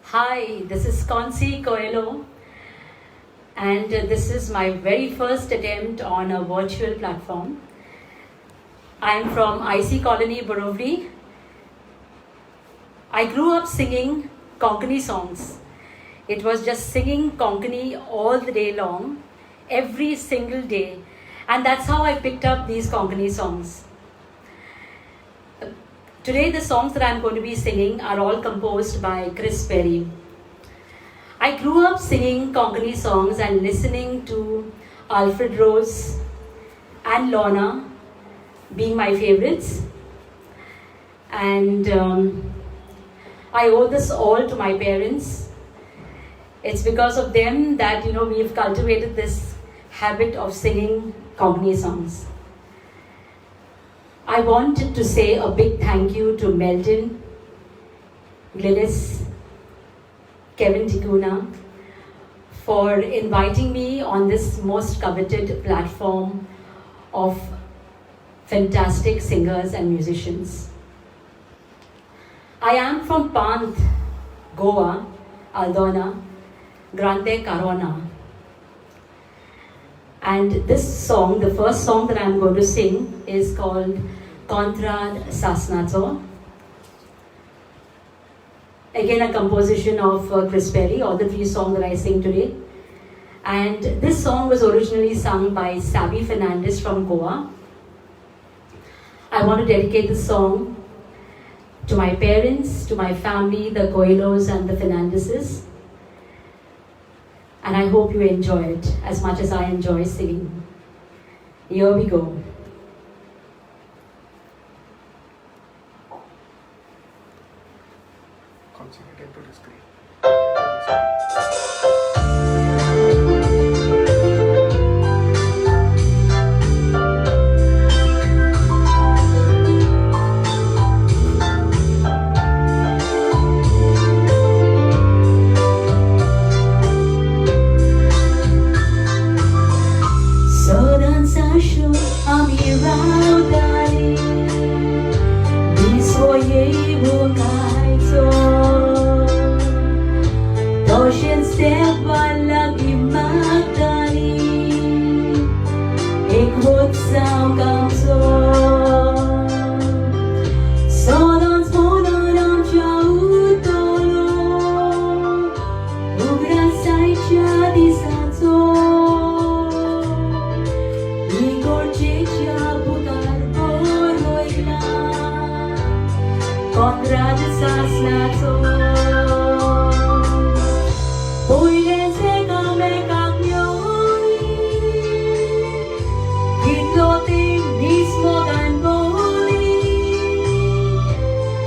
Hi, this is Concy Coelho, and this is my very first attempt on a virtual platform. I'm from IC Colony, Borivali. I grew up singing Konkani songs. It was just singing Konkani all the day long, every single day, and that's how I picked up these Konkani songs. Today, the songs that I'm going to be singing are all composed by Chris Perry. I grew up singing Konkani songs and listening to Alfred Rose and Lorna being my favorites. And I owe this all to my parents. It's because of them that, we've cultivated this habit of singing Konkani songs. I wanted to say a big thank you to Melton, Glynis, Kevin Tikuna for inviting me on this most coveted platform of fantastic singers and musicians. I am from Panth, Goa, Aldona, Grande Carona. And this song, the first song that I'm going to sing, is called Kontrad Sasnato. Again, a composition of Chris Perry, all the three songs that I sing today. And this song was originally sung by Sabi Fernandez from Goa. I want to dedicate this song to my parents, to my family, the Coelhos and the Fernandezes. And I hope you enjoy it as much as I enjoy singing. Here we go. Concentrate to the screen. Kontrad Sasnato. Puilen se kame kaknyoi, Kitloting nismo ganboli,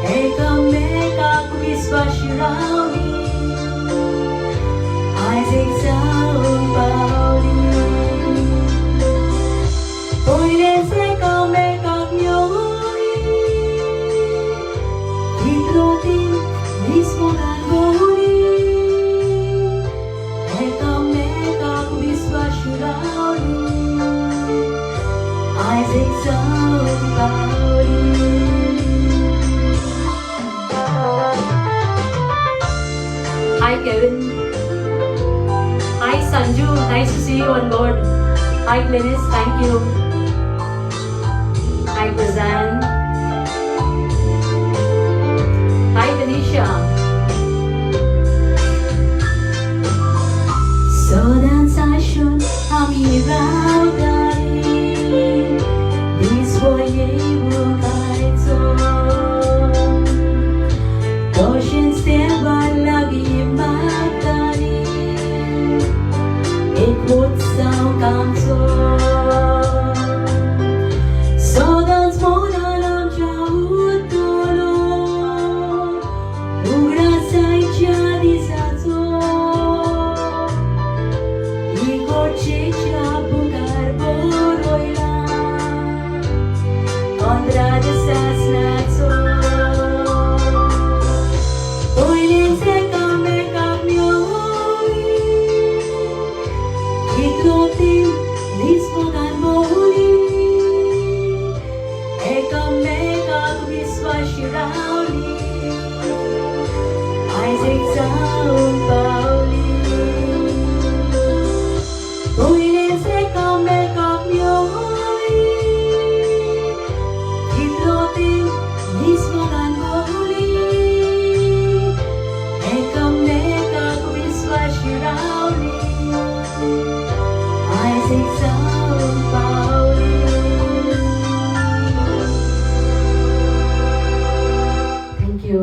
Ekame kakwisvashirauni, Isaac Saun Bauli. Puilen se kame kaknyoi, Kitloting nismo ganboli, Ekame kakwisvashirauni, Isaac Saun Bauli. Hi Kevin. Hi Sanju, nice to see you on board. Hi Glynis, thank you. Hi Kazan. Hi Tanisha. Sodan sashun amirau dari, disvoye bukaito. Doshin steba lagi matani, ikut sao kamso. São Paulo. Coelho se come capioi, Kitlote nismagan boli, Ekame kakwiswa shirauli, I say São Paulo. Thank you.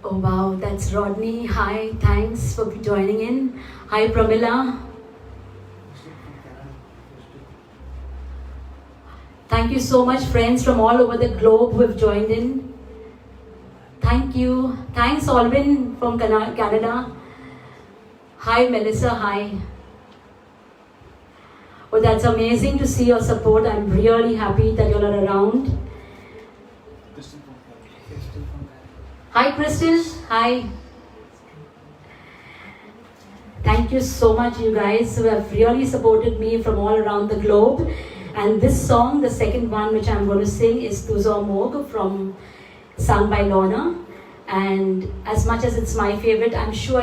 Oh wow, that's Rodney. Hi, thanks for joining in. Hi Pramila. Thank you so much, friends from all over the globe who have joined in. Thank you. Thanks, Alvin from Canada. Hi, Melissa. Hi. Oh, that's amazing to see your support. I'm really happy that you all are around. Hi, Crystal. Hi. Thank you so much, you guys who have really supported me from all around the globe. And this song, the second one which I'm going to sing, is Tuzo Mog sung by Lorna. And as much as it's my favorite, I'm sure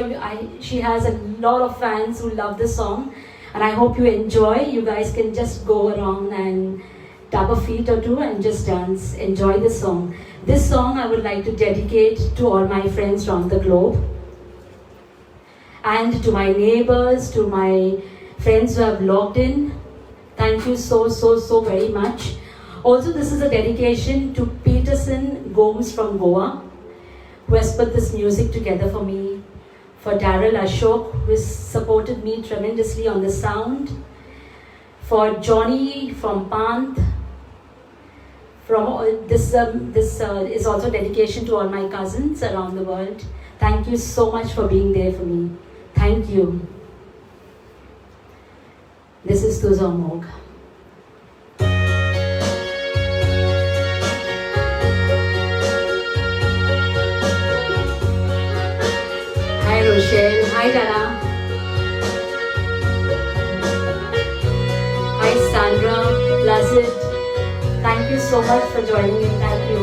she has a lot of fans who love this song. And I hope you enjoy. You guys can just go around and tap a feet or two and just dance. Enjoy this song. This song I would like to dedicate to all my friends around the globe. And to my neighbors, to my friends who have logged in. Thank you so very much. Also, this is a dedication to Peterson Gomes from Goa, who has put this music together for me. For Daryl Ashok, who has supported me tremendously on the sound. For Johnny from Panth. This is also dedication to all my cousins around the world. Thank you so much for being there for me. Thank you. This is Tuzo Mog. Hi Rochelle. Hi Dana. Hi Sandra. Placid. Thank you so much for joining me. Thank you.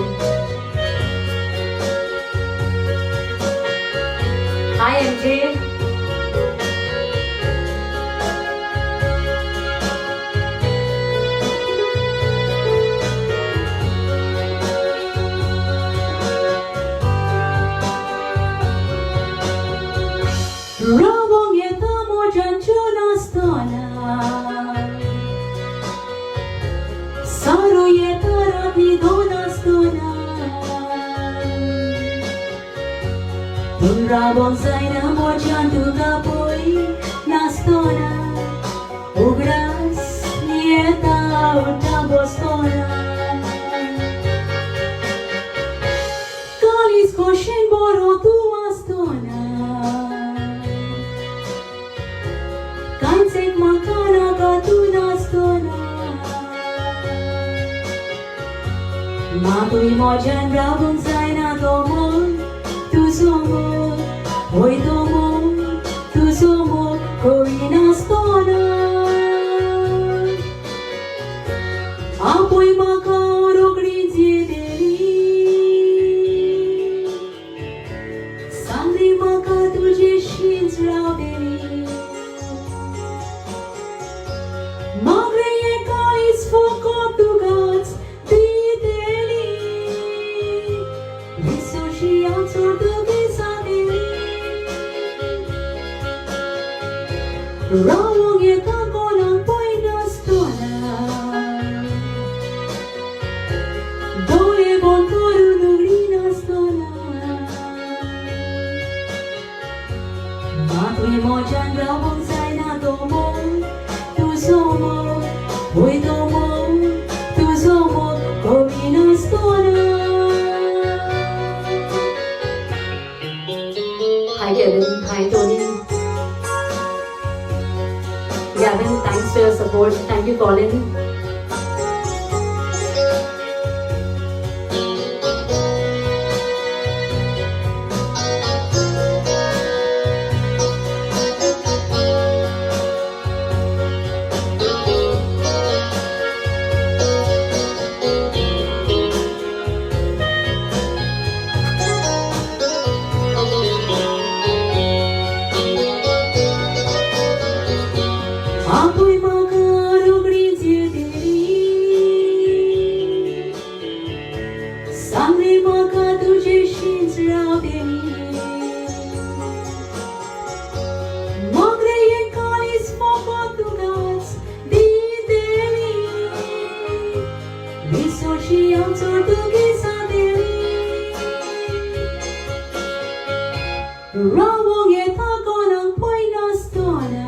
Hi MJ. Rawong yetamo janchona stona Saro yetara bidona stona Rawong zaina mo jantu kapoi nastona Ugras yeta utabostona Kalis koshen boro tu astona Kansek makana katuna stona Matui mojan rabun zaina domon Tu somo, oi domo Tu somo, korina stona Apoi makaro grinzie deli Sandri makatu jeshins raudeli Magre kalis fokot tu gats bideli Visoshi outsor tu gisadeli Rawong yeta kolang poinas tola Dole bon koru nugrinas tola Matui mojan rawong zaina domon Tu somo, oi domo, tu somo, korina stona. Hi Kevin, hi Tony. Gavin, thanks for your support. Thank you, Colin. Rawong itago ng poinastona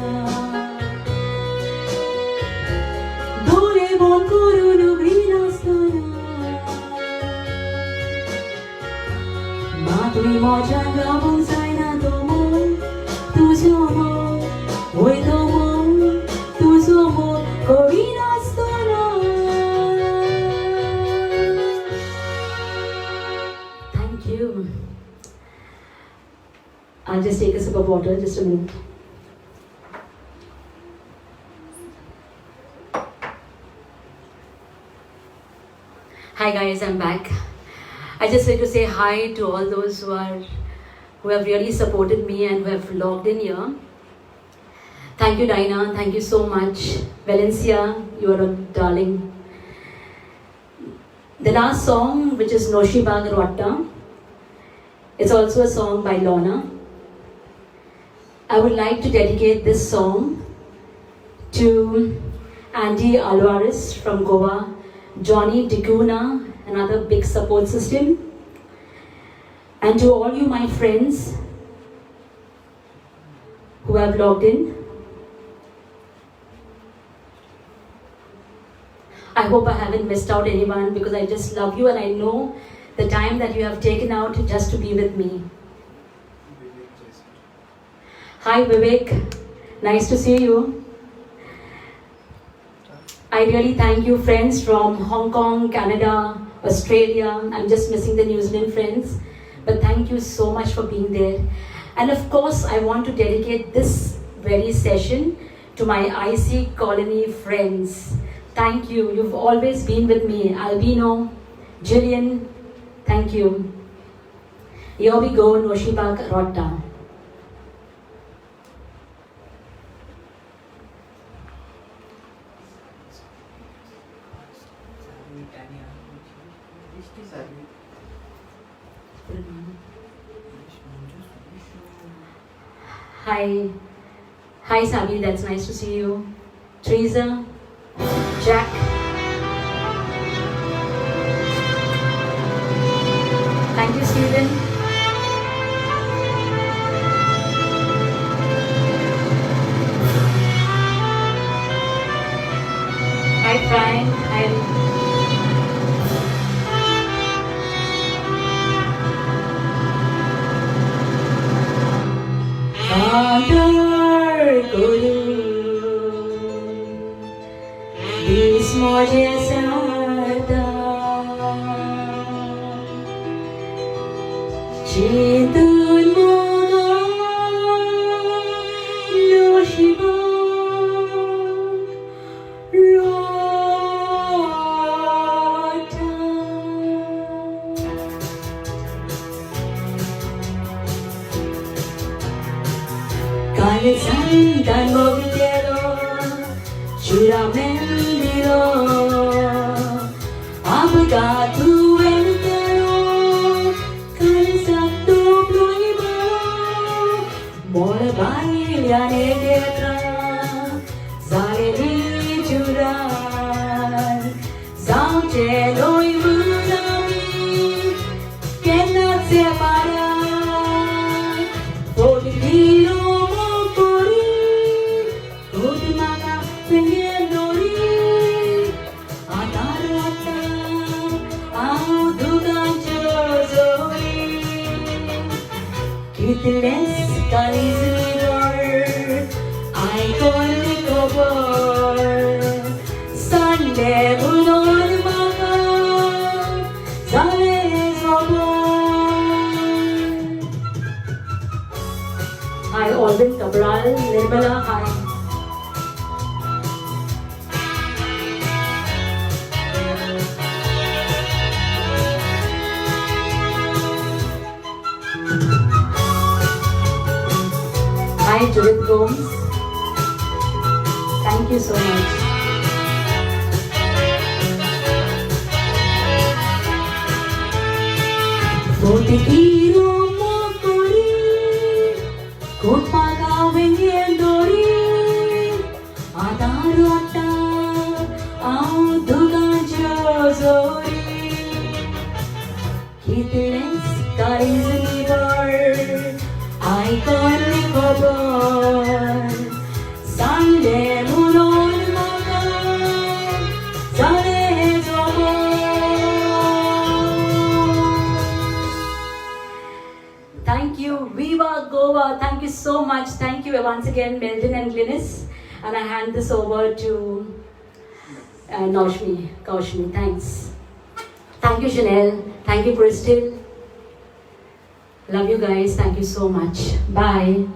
Dole bon kurunu grinastona Matui mo jaga bonsai na tomo Tuzomo Oi tomo Tuzomo Korinastona Thank you. I'll just take a sip of water, just a minute. Hi guys, I'm back. I just like to say hi to all those who have really supported me and who have logged in here. Thank you, Dinah. Thank you so much. Valencia, you are a darling. The last song, which is Noshi Bag Rotta, it's also a song by Lorna. I would like to dedicate this song to Andy Alvarez from Goa, Johnny Dicuna, another big support system, and to all you my friends who have logged in. I hope I haven't missed out anyone because I just love you and I know the time that you have taken out just to be with me. Hi Vivek, nice to see you. I really thank you friends from Hong Kong, Canada, Australia. I'm just missing the New Zealand friends. But thank you so much for being there. And of course, I want to dedicate this very session to my IC colony friends. Thank you. You've always been with me. Albino, Jillian, thank you. Here we go, Noshibak Rotta. Hi. Hi Sabi, that's nice to see you. Teresa, Jack. Thank you, Stephen. Hi Frank. Hi. Dan mobilero, giuramento, avvocato entero, cansato prima, mora baglia negra, zare di giurar, zaunce noi vunami, che non separa, potriro. Kitless Kaiser, iconic over Sunday Bunon Maka, Zales over. Hi, Alvin Cabral, Nirmala, hi. Hi, Judith Gomes. Thank you so much. Fotikiro mokori, kutpaga vengendori, adarota, auduga jozori, kitles kaiznivar, Thank you. Viva Goa. Thank you so much. Thank you once again, Meldon and Glynis. And I hand this over to Kaushmi. Thanks. Thank you, Chanel. Thank you, Crystal. Love you guys. Thank you so much. Bye.